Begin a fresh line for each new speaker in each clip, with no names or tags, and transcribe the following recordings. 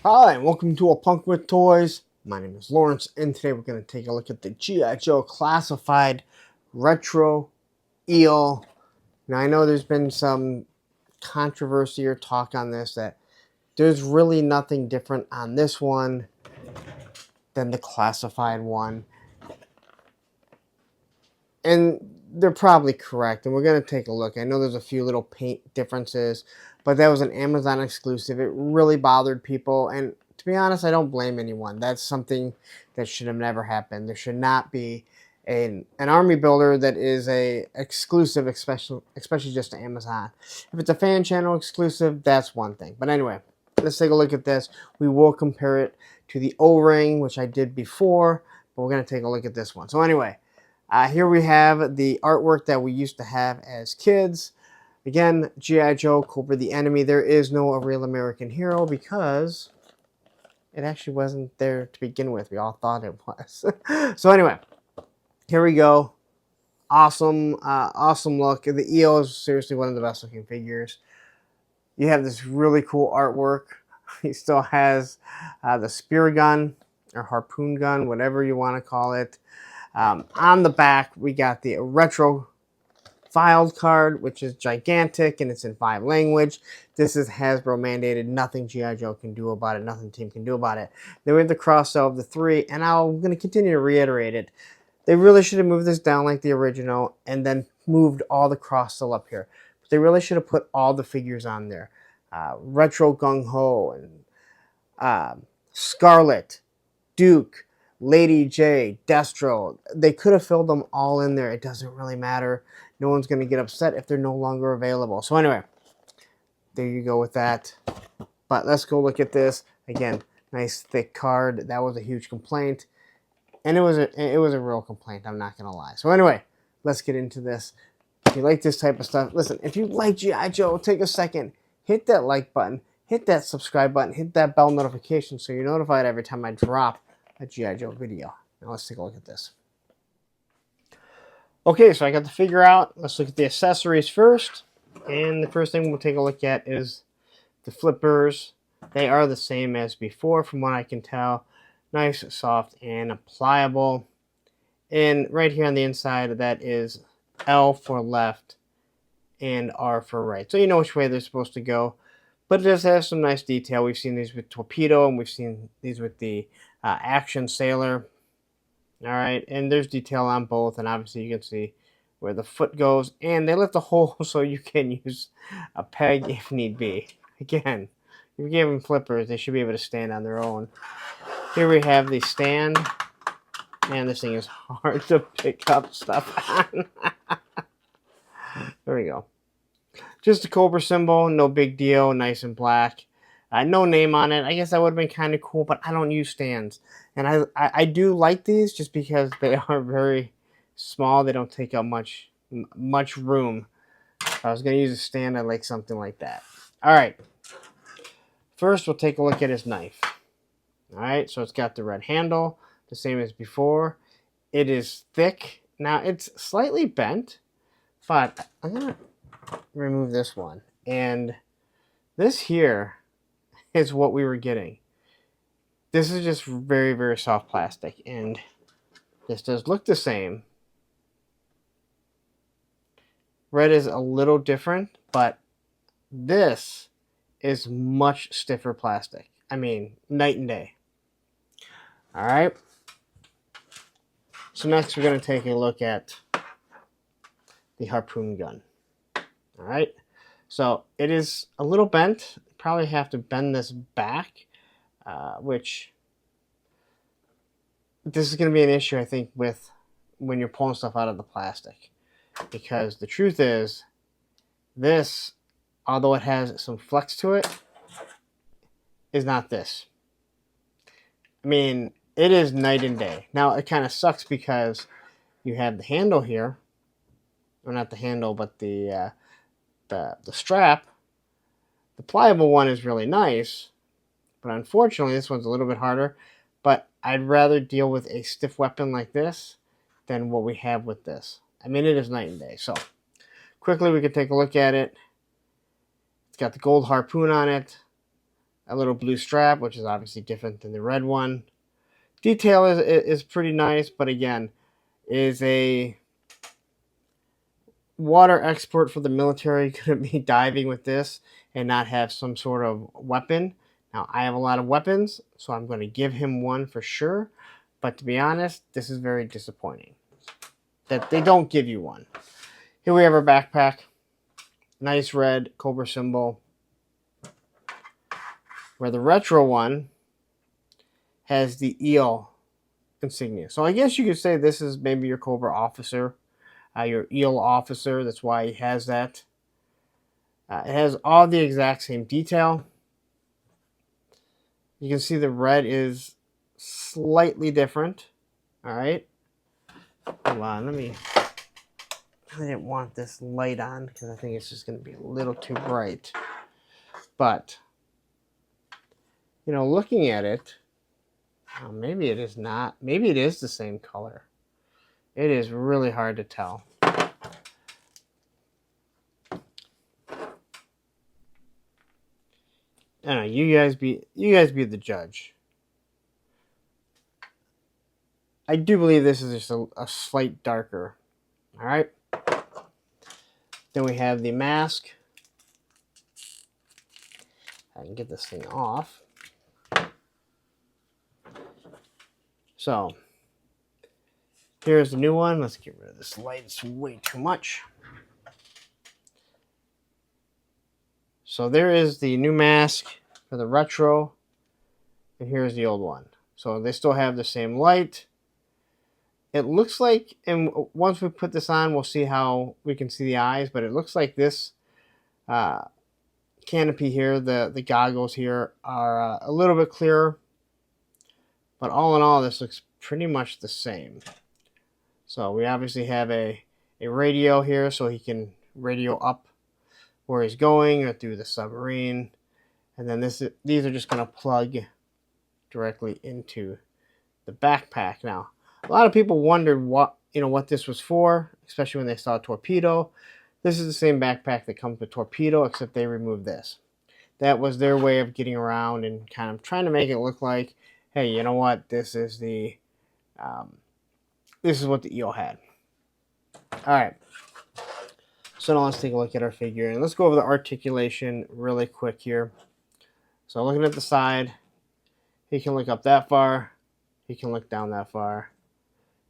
Hi, and welcome to A Punk with Toys. My name is Lawrence, and today we're going to take a look at the G.I. Joe Classified Retro Eel. Now, I know there's been some controversy or talk on this that there's really nothing different on this one than the classified one. And they're probably correct, and we're going to take a look. I know there's a few little paint differences, but that was an Amazon exclusive. It really bothered people, and to be honest, I don't blame anyone. That's something that should have never happened. There should not be an army builder that is a exclusive, especially just to Amazon. If it's a fan channel exclusive, that's one thing. But anyway, let's take a look at this. We will compare it to the O-ring, which I did before, but we're going to take a look at this one. So anyway, here we have the artwork that we used to have as kids. Again, G.I. Joe, Cobra the Enemy. There is no A Real American Hero because it actually wasn't there to begin with. We all thought it was. So anyway, here we go. Awesome, awesome look. The EO is seriously one of the best looking figures. You have this really cool artwork. He still has the spear gun or harpoon gun, whatever you want to call it. On the back, we got the retro filed card, which is gigantic, and it's in 5 language. This is Hasbro mandated. Nothing G.I. Joe can do about it. Nothing Team can do about it. Then we have the cross-sell of the 3, and I'm going to continue to reiterate it. They really should have moved this down like the original and then moved all the cross-sell up here. But they really should have put all the figures on there. Retro Gung-Ho and Scarlet, Duke, Lady J, Destro. They could have filled them all in there. It doesn't really matter. No one's going to get upset if they're no longer available. So anyway, there you go with that. But let's go look at this. Again, nice thick card. That was a huge complaint. And it was a real complaint, I'm not going to lie. So anyway, let's get into this. If you like this type of stuff, listen, if you like G.I. Joe, take a second. Hit that like button. Hit that subscribe button. Hit that bell notification so you're notified every time I drop a G.I. Joe video. Now let's take a look at this. Okay, so I got the figure out. Let's look at the accessories first. And the first thing we'll take a look at is the flippers. They are the same as before from what I can tell. Nice, soft, and pliable. And right here on the inside, that is L for left and R for right. So you know which way they're supposed to go. But it does have some nice detail. We've seen these with Torpedo, and we've seen these with the Action Sailor. All right, and there's detail on both, and obviously you can see where the foot goes, and they left a hole so you can use a peg if need be. Again, if you give them flippers, they should be able to stand on their own. Here we have the stand. Man, this thing is hard to pick up stuff on. There we go. Just a Cobra symbol, no big deal, nice and black. No name on it. I guess that would have been kind of cool, but I don't use stands. And I do like these just because they are very small. They don't take up much room. If I was going to use a stand, I'd like something like that. All right. First, we'll take a look at his knife. All right, so it's got the red handle, the same as before. It is thick. Now, it's slightly bent, but I'm going to remove this one. And this here is what we were getting. This is just very, very soft plastic, and this does look the same. Red is a little different, but this is much stiffer plastic. I mean, night and day. All right. So next we're going to take a look at the harpoon gun. All right. So it is a little bent. Probably have to bend this back, which this is going to be an issue, I think, with when you're pulling stuff out of the plastic. Because the truth is, this, although it has some flex to it, is not this. I mean, it is night and day. Now, it kind of sucks because you have the handle here. Or not the handle, but the strap. The pliable one is really nice, but unfortunately this one's a little bit harder. But I'd rather deal with a stiff weapon like this than what we have with this. I mean, it is night and day. So quickly we can take a look at it. It's got the gold harpoon on it, A little blue strap, which is obviously different than the red one. Detail is pretty nice, but again, is a water expert for the military couldn't be diving with this and not have some sort of weapon. Now, I have a lot of weapons, so I'm going to give him one for sure. But to be honest, this is very disappointing that they don't give you one. Here we have our backpack. Nice red Cobra symbol. Where the retro one has the eel insignia. So I guess you could say this is maybe your Cobra officer, your eel officer. That's why he has that. It has all the exact same detail. You can see the red is slightly different. All right. Hold on, I didn't want this light on because I think it's just going to be a little too bright. But, you know, looking at it, maybe it is not. Maybe it is the same color. It is really hard to tell. I don't know. You guys be the judge. I do believe this is just a slight darker. All right. Then we have the mask. I can get this thing off. So here's the new one. Let's get rid of this light. It's way too much. So there is the new mask for the retro. And here's the old one. So they still have the same light. It looks like, and once we put this on, we'll see how we can see the eyes, but it looks like this canopy here, the goggles here, are a little bit clearer. But all in all, this looks pretty much the same. So we obviously have a radio here, so he can radio up where he's going or through the submarine. And then these are just going to plug directly into the backpack. Now, a lot of people wondered what this was for, especially when they saw a torpedo. This is the same backpack that comes with torpedo, except they removed this. That was their way of getting around and kind of trying to make it look like, hey, you know what? This is what the eel had. All right. So now let's take a look at our figure and let's go over the articulation really quick here. So looking at the side, he can look up that far. He can look down that far.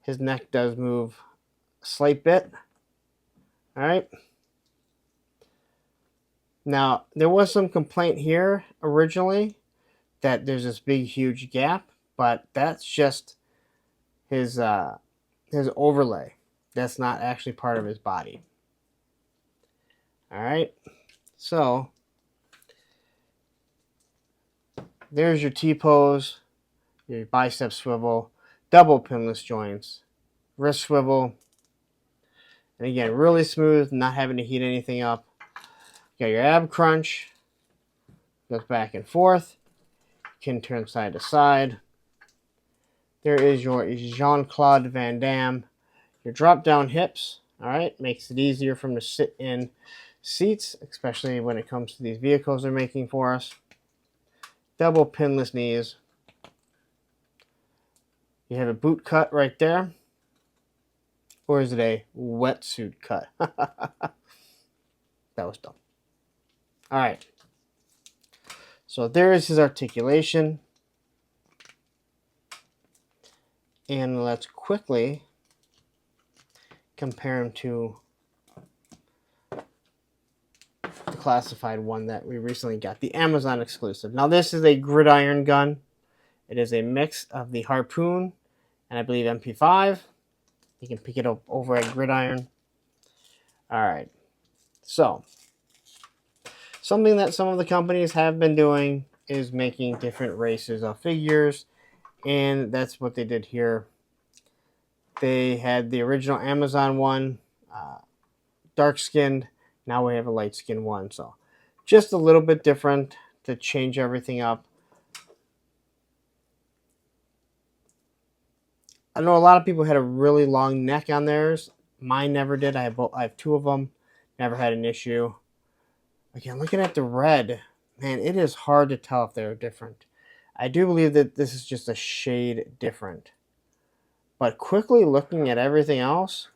His neck does move a slight bit. All right. Now, there was some complaint here originally that there's this big, huge gap, but that's just his overlay. That's not actually part of his body. All right. So there's your T-pose, your bicep swivel, double pinless joints, wrist swivel, and again, really smooth, not having to heat anything up. You got your ab crunch, goes back and forth, can turn side to side. There is your Jean-Claude Van Damme, your drop down hips, all right, makes it easier for him to sit in seats, especially when it comes to these vehicles they're making for us. Double pinless knees. You have a boot cut right there. Or is it a wetsuit cut? That was dumb. All right. So there is his articulation. And let's quickly compare him to the classified one that we recently got, the Amazon exclusive. Now this is a gridiron gun. It is a mix of the Harpoon and I believe MP5. You can pick it up over at Gridiron. All right. So, something that some of the companies have been doing is making different races of figures. And that's what they did here. They had the original Amazon one, dark-skinned. Now we have a light-skinned one. So, just a little bit different to change everything up. I know a lot of people had a really long neck on theirs. Mine never did. I have two of them. Never had an issue. Again, looking at the red, man, it is hard to tell if they're different. I do believe that this is just a shade different. But quickly looking at everything else,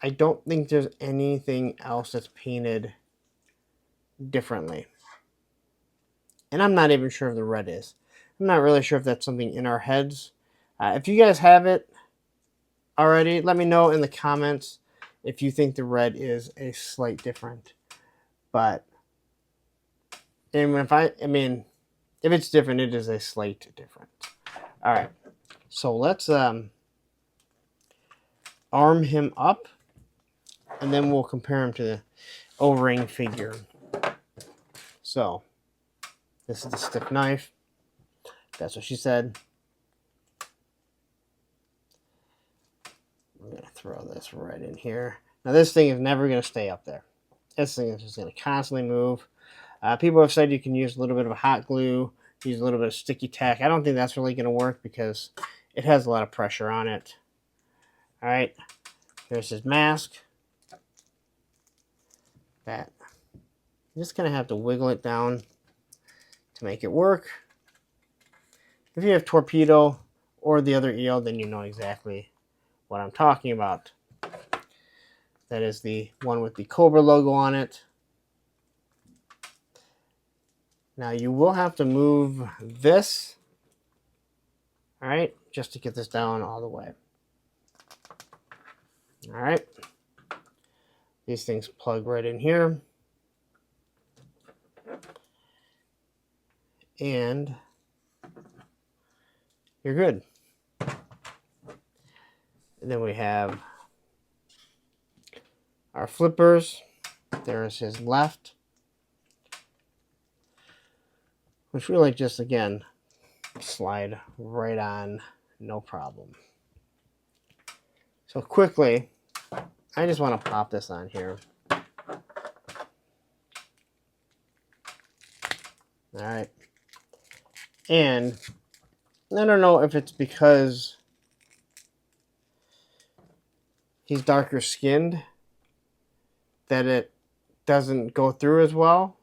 I don't think there's anything else that's painted differently. And I'm not even sure if the red is. I'm not really sure if that's something in our heads. If you guys have it already, let me know in the comments if you think the red is a slight different. But and if it's different, it is a slight different. All right, so let's arm him up, and then we'll compare him to the O-ring figure. So this is the stiff knife. That's what she said. I'm going to throw this right in here. Now this thing is never going to stay up there. This thing is just going to constantly move. People have said you can use a little bit of a hot glue, use a little bit of sticky tack. I don't think that's really going to work because it has a lot of pressure on it. All right, here's his mask. That you're just going to have to wiggle it down to make it work. If you have Torpedo or the other eel, then you know exactly what I'm talking about. That is the one with the Cobra logo on it. Now you will have to move this, all right, just to get this down all the way. All right, these things plug right in here. And you're good. And then we have our flippers. There's his left, which really just, again, slide right on, no problem. So quickly, I just want to pop this on here. All right. And I don't know if it's because he's darker skinned that it doesn't go through as well,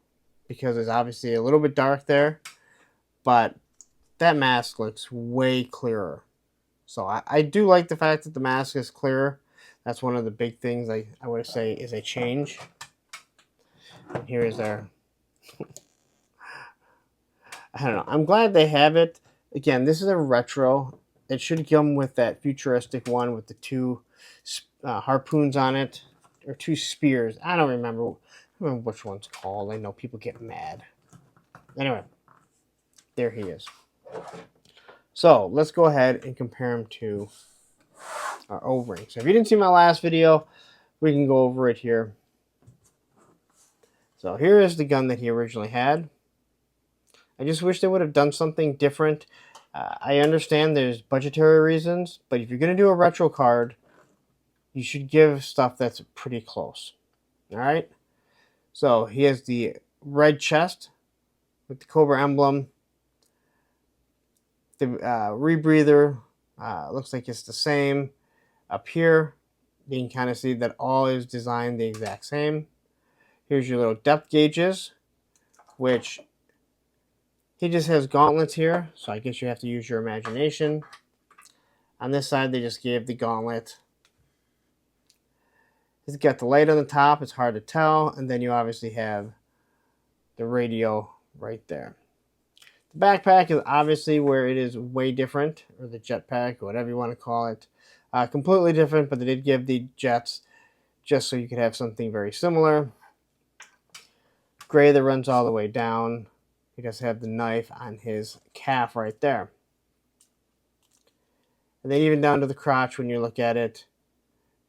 because it's obviously a little bit dark there, but that mask looks way clearer. So I do like the fact that the mask is clearer. That's one of the big things I would say is a change. And here is our I don't know. I'm glad they have it. Again, this is a retro. It should come with that futuristic one with the two harpoons on it, or two spears. I don't remember which one's called. I know people get mad. Anyway, there he is. So let's go ahead and compare him to our O-ring. So if you didn't see my last video, we can go over it here. So here is the gun that he originally had. I just wish they would have done something different. I understand there's budgetary reasons, but if you're going to do a retro card, you should give stuff that's pretty close. All right? So he has the red chest with the Cobra emblem. The rebreather looks like it's the same. Up here, you can kind of see that all is designed the exact same. Here's your little depth gauges, which he just has gauntlets here, so I guess you have to use your imagination. On this side, they just gave the gauntlet. It's got the light on the top, it's hard to tell, and then you obviously have the radio right there. The backpack is obviously where it is way different, or the jetpack, or whatever you want to call it. Completely different, but they did give the jets just so you could have something very similar. Gray that runs all the way down. He does have the knife on his calf right there. And then even down to the crotch, when you look at it,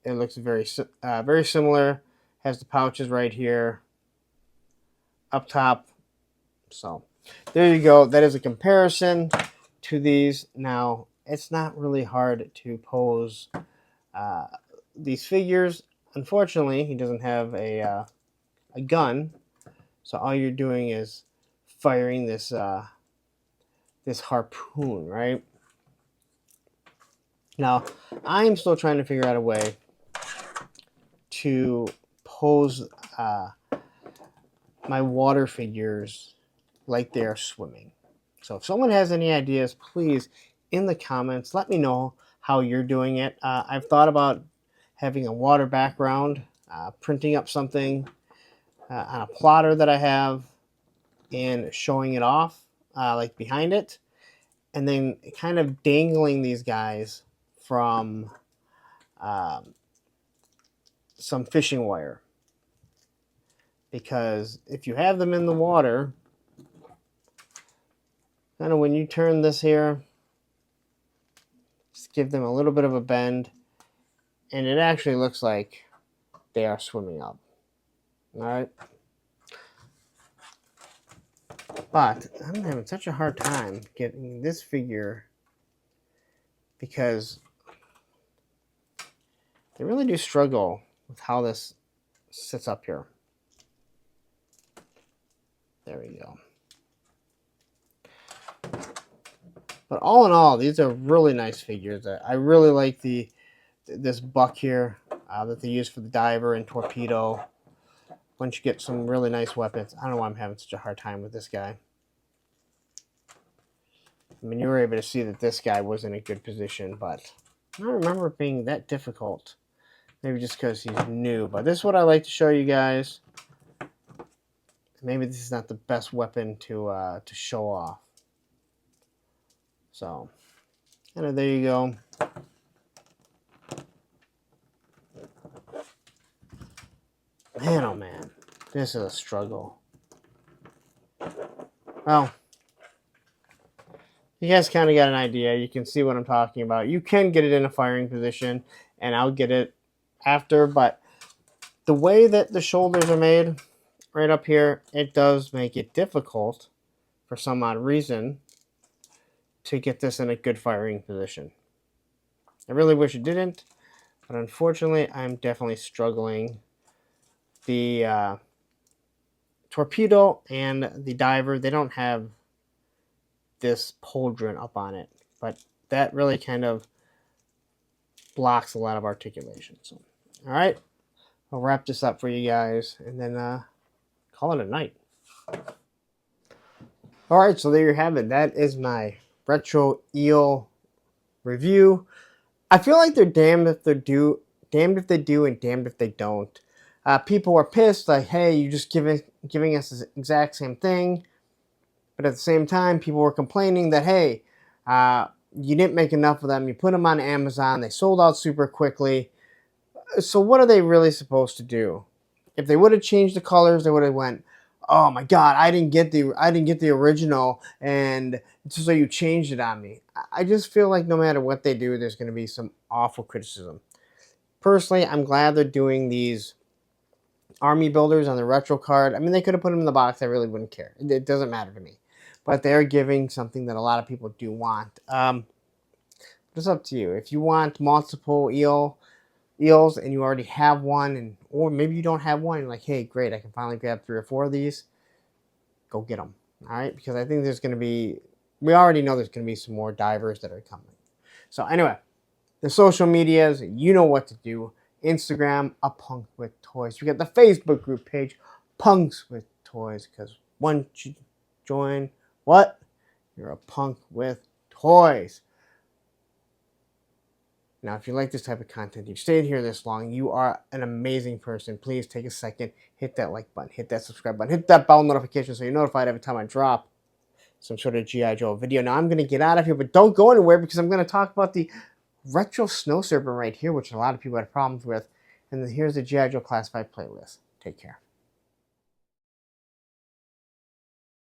it looks very similar. Has the pouches right here, up top. So there you go. That is a comparison to these. Now, it's not really hard to pose these figures. Unfortunately, he doesn't have a gun. So all you're doing is firing this this harpoon, right? Now, I'm still trying to figure out a way to pose my water figures like they are swimming. So if someone has any ideas, please in the comments let me know how you're doing it. I've thought about having a water background, printing up something on a plotter that I have and showing it off like behind it, and then kind of dangling these guys from some fishing wire. Because if you have them in the water, kind of when you turn this here, just give them a little bit of a bend, and it actually looks like they are swimming up. All right. But I'm having such a hard time getting this figure because they really do struggle with how this sits up here. There we go. But all in all, these are really nice figures. I really like this buck here that they use for the diver and torpedo. Once you get some really nice weapons. I don't know why I'm having such a hard time with this guy. I mean, you were able to see that this guy was in a good position, but I don't remember it being that difficult. Maybe just because he's new. But this is what I like to show you guys. Maybe this is not the best weapon to show off. So, and there you go. Man, oh man, this is a struggle. Well, you guys kind of got an idea. You can see what I'm talking about. You can get it in a firing position, and I'll get it after, but the way that the shoulders are made right up here, it does make it difficult for some odd reason to get this in a good firing position. I really wish it didn't, but unfortunately, I'm definitely struggling. The torpedo and the diver, they don't have this pauldron up on it, but that really kind of blocks a lot of articulation. So, all right, I'll wrap this up for you guys and then call it a night. All right, so there you have it. That is my retro eel review. I feel like they're damned if they do, and damned if they don't. People are pissed, like, hey, you just giving us the exact same thing. But at the same time, people were complaining that, hey, you didn't make enough of them. You put them on Amazon. They sold out super quickly. So what are they really supposed to do? If they would have changed the colors, they would have went, oh my God, I didn't get the original, and so you changed it on me. I just feel like no matter what they do, there's going to be some awful criticism. Personally, I'm glad they're doing these army builders on the retro card. I mean, they could have put them in the box. I really wouldn't care. It doesn't matter to me. But they're giving something that a lot of people do want. It's up to you. If you want multiple eels and you already have one, or maybe you don't have one, and like, hey, great, I can finally grab 3 or 4 of these, go get them. All right? Because I think there's going to be, we already know there's going to be some more divers that are coming. So anyway, the social medias, you know what to do. Instagram, A Punk with Toys. We got the Facebook group page, Punks with Toys, because once you join, what? You're a punk with toys. Now, if you like this type of content, you've stayed here this long, you are an amazing person. Please take a second, hit that like button, hit that subscribe button, hit that bell notification so you're notified every time I drop some sort of G.I. Joe video. Now, I'm going to get out of here, but don't go anywhere because I'm going to talk about the retro snow serpent right here, which a lot of people had problems with. And then here's the G.I. Joe Classified playlist. Take care.